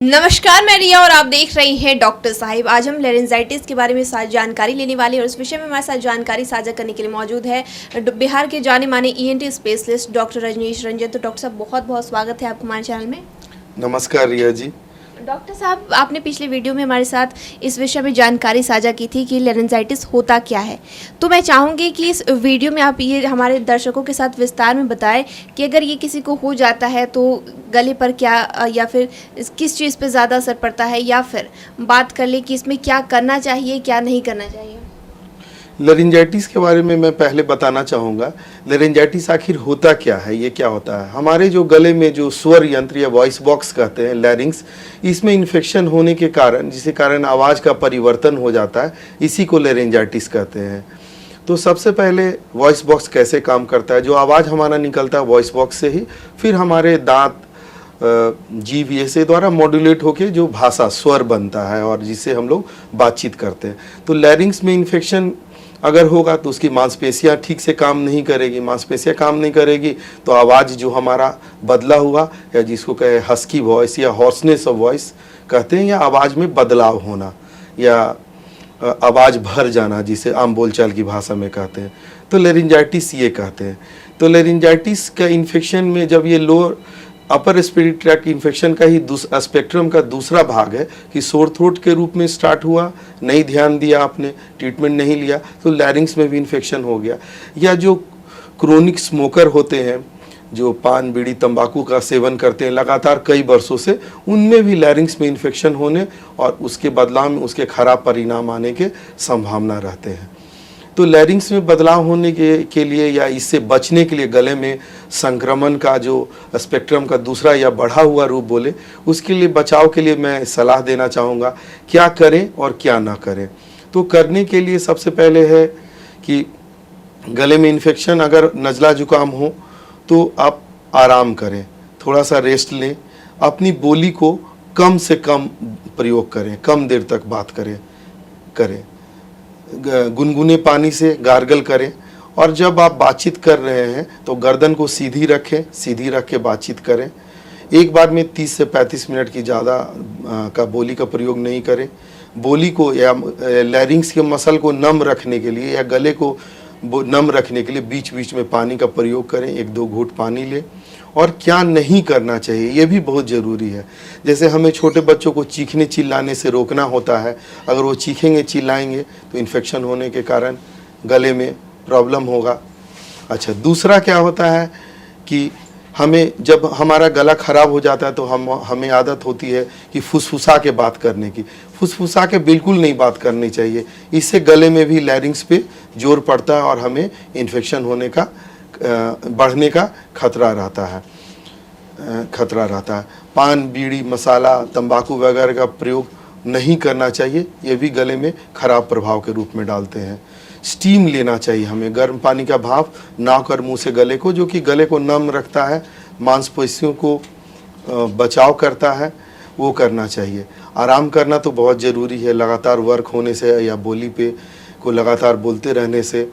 नमस्कार, मैं रिया और आप देख रही हैं डॉक्टर साहिब। आज हम लेरेंजाइटिस के बारे में साथ जानकारी लेने वाले हैं और इस विषय में हमारे साथ जानकारी साझा करने के लिए मौजूद है बिहार के जाने माने ENT specialist doctor Rajnish Ranjan. तो डॉक्टर साहब, बहुत बहुत स्वागत है आपको हमारे चैनल में। नमस्कार रिया जी। डॉक्टर साहब, आपने पिछले वीडियो में हमारे साथ इस विषय में जानकारी साझा की थी कि लेरेंजाइटिस होता क्या है। तो मैं चाहूँगी कि इस वीडियो में आप ये हमारे दर्शकों के साथ विस्तार में बताएं कि अगर ये किसी को हो जाता है तो गले पर क्या या फिर किस चीज़ पर ज़्यादा असर पड़ता है, या फिर बात कर ले कि इसमें क्या करना चाहिए क्या नहीं करना चाहिए। लेरिंजाइटिस के बारे में मैं पहले बताना चाहूँगा। लेरिंजाइटिस आखिर होता क्या है, ये क्या होता है। हमारे जो गले में जो स्वर यंत्र या वॉइस बॉक्स कहते हैं, लैरिंग्स, इसमें इन्फेक्शन होने के कारण, जिसके कारण आवाज़ का परिवर्तन हो जाता है, इसी को लेरिंजाइटिस कहते हैं। तो सबसे पहले वॉइस बॉक्स कैसे काम करता है। जो आवाज़ हमारा निकलता है वॉइस बॉक्स से ही, फिर हमारे दांत, जीभ, ये से द्वारा मॉड्यूलेट होके जो भाषा स्वर बनता है और जिससे हम लोग बातचीत करते हैं। तो लैरिंग्स में इन्फेक्शन अगर होगा तो उसकी मांसपेशियां ठीक से काम नहीं करेगी। मांसपेशियां काम नहीं करेगी तो आवाज़ जो हमारा बदला हुआ, या जिसको कहे हस्की वॉइस या हॉर्सनेस ऑफ वॉइस कहते हैं, या आवाज़ में बदलाव होना या आवाज़ भर जाना, जिसे आम बोलचाल की भाषा में कहते हैं, तो लेरिंजाइटिस ये कहते हैं। तो लेरिंजाइटिस का इन्फेक्शन में जब ये lower upper respiratory tract infection का ही स्पेक्ट्रम का दूसरा भाग है कि सोर थ्रोट के रूप में स्टार्ट हुआ, नहीं ध्यान दिया आपने, ट्रीटमेंट नहीं लिया, तो लैरिंग्स में भी इन्फेक्शन हो गया। या जो क्रोनिक स्मोकर होते हैं, जो पान बीड़ी तंबाकू का सेवन करते हैं लगातार कई वर्षों से, उनमें भी लैरिंग्स में इन्फेक्शन होने और उसके बदलाव में उसके खराब परिणाम आने के संभावना रहते हैं। तो लैरिंग्स में बदलाव होने के लिए या इससे बचने के लिए गले में संक्रमण का जो स्पेक्ट्रम का दूसरा या बढ़ा हुआ रूप बोले, उसके लिए बचाव के लिए मैं सलाह देना चाहूँगा क्या करें और क्या ना करें। तो करने के लिए सबसे पहले है कि गले में इन्फेक्शन अगर नज़ला जुकाम हो तो आप आराम करें, थोड़ा सा रेस्ट लें, अपनी बोली को कम से कम प्रयोग करें, कम देर तक बात करें, गुनगुने पानी से गार्गल करें। और जब आप बातचीत कर रहे हैं तो गर्दन को सीधी रखें, सीधी रख के बातचीत करें। एक बार में 30 से 35 मिनट की ज़्यादा का बोली का प्रयोग नहीं करें। बोली को या लैरिंग्स के मसल को नम रखने के लिए या गले को नम रखने के लिए बीच बीच में पानी का प्रयोग करें, 1-2 घूंट पानी लें। और क्या नहीं करना चाहिए, ये भी बहुत ज़रूरी है। जैसे हमें छोटे बच्चों को चीखने चिल्लाने से रोकना होता है। अगर वो चीखेंगे चिल्लाएंगे तो इन्फेक्शन होने के कारण गले में प्रॉब्लम होगा। अच्छा, दूसरा क्या होता है कि हमें जब हमारा गला ख़राब हो जाता है तो हमें आदत होती है कि फुसफुसा के बात करने की। फुसफुसा के बिल्कुल नहीं बात करनी चाहिए। इससे गले में भी लैरिंग्स पे जोर पड़ता है और हमें इन्फेक्शन होने का बढ़ने का खतरा रहता है। पान बीड़ी मसाला तंबाकू वगैरह का प्रयोग नहीं करना चाहिए, ये भी गले में खराब प्रभाव के रूप में डालते हैं। स्टीम लेना चाहिए हमें, गर्म पानी का भाप नाक और मुंह से गले को, जो कि गले को नम रखता है, मांसपेशियों को बचाव करता है, वो करना चाहिए। आराम करना तो बहुत ज़रूरी है। लगातार वर्क होने से या बोली पे को लगातार बोलते रहने से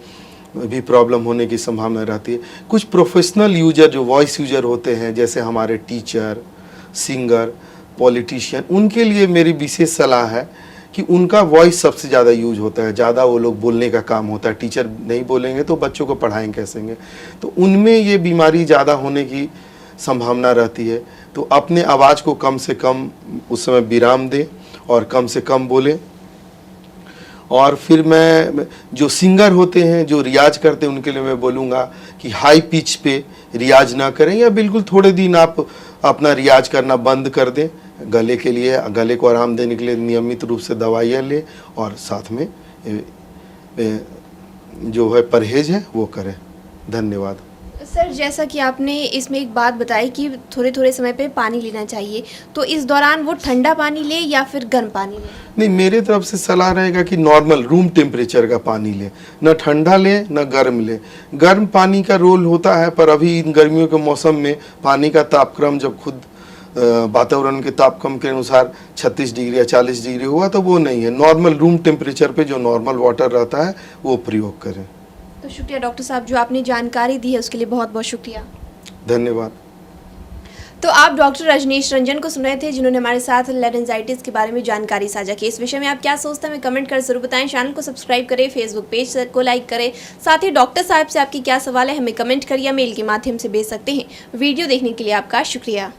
भी प्रॉब्लम होने की संभावना रहती है। कुछ प्रोफेशनल यूजर जो वॉइस यूजर होते हैं, जैसे हमारे टीचर, सिंगर, पॉलिटिशियन, उनके लिए मेरी विशेष सलाह है कि उनका वॉइस सबसे ज़्यादा यूज होता है, ज़्यादा वो लोग बोलने का काम होता है। टीचर नहीं बोलेंगे तो बच्चों को पढ़ाएंगे कैसेंगे, तो उनमें ये बीमारी ज़्यादा होने की संभावना रहती है। तो अपने आवाज़ को कम से कम उस समय विराम दें और कम से कम बोलें। और फिर मैं जो सिंगर होते हैं, जो रियाज करते हैं, उनके लिए मैं बोलूँगा कि हाई पिच पे रियाज ना करें, या बिल्कुल थोड़े दिन आप अपना रियाज करना बंद कर दें। गले के लिए, गले को आराम देने के लिए नियमित रूप से दवाइयाँ लें और साथ में जो है परहेज है वो करें। धन्यवाद। सर, जैसा कि आपने इसमें एक बात बताई कि थोड़े थोड़े समय पे पानी लेना चाहिए, तो इस दौरान वो ठंडा पानी ले या फिर गर्म पानी ले? नहीं, मेरे तरफ से सलाह रहेगा कि नॉर्मल रूम टेम्परेचर का पानी ले, न ठंडा ले न गर्म ले। गर्म पानी का रोल होता है, पर अभी इन गर्मियों के मौसम में पानी का तापक्रम जब खुद वातावरण के तापक्रम के अनुसार 36 डिग्री या 40 डिग्री हुआ तो वो नहीं है। नॉर्मल रूम टेम्परेचर पे जो नॉर्मल वाटर रहता है वो प्रयोग करें। तो शुक्रिया डॉक्टर साहब, जो आपने जानकारी दी है उसके लिए बहुत बहुत शुक्रिया। धन्यवाद। तो आप डॉक्टर रजनीश रंजन को सुन रहे थे, जिन्होंने हमारे साथ लेरेंजाइटिस के बारे में जानकारी साझा की। इस विषय में आप क्या सोचते हैं हमें कमेंट कर जरूर बताएं। चैनल को सब्सक्राइब करें, फेसबुक पेज को लाइक करें। साथ ही डॉक्टर साहब से आपकी क्या सवाल है हमें कमेंट करिए, मेल के माध्यम से भेज सकते हैं। वीडियो देखने के लिए आपका शुक्रिया।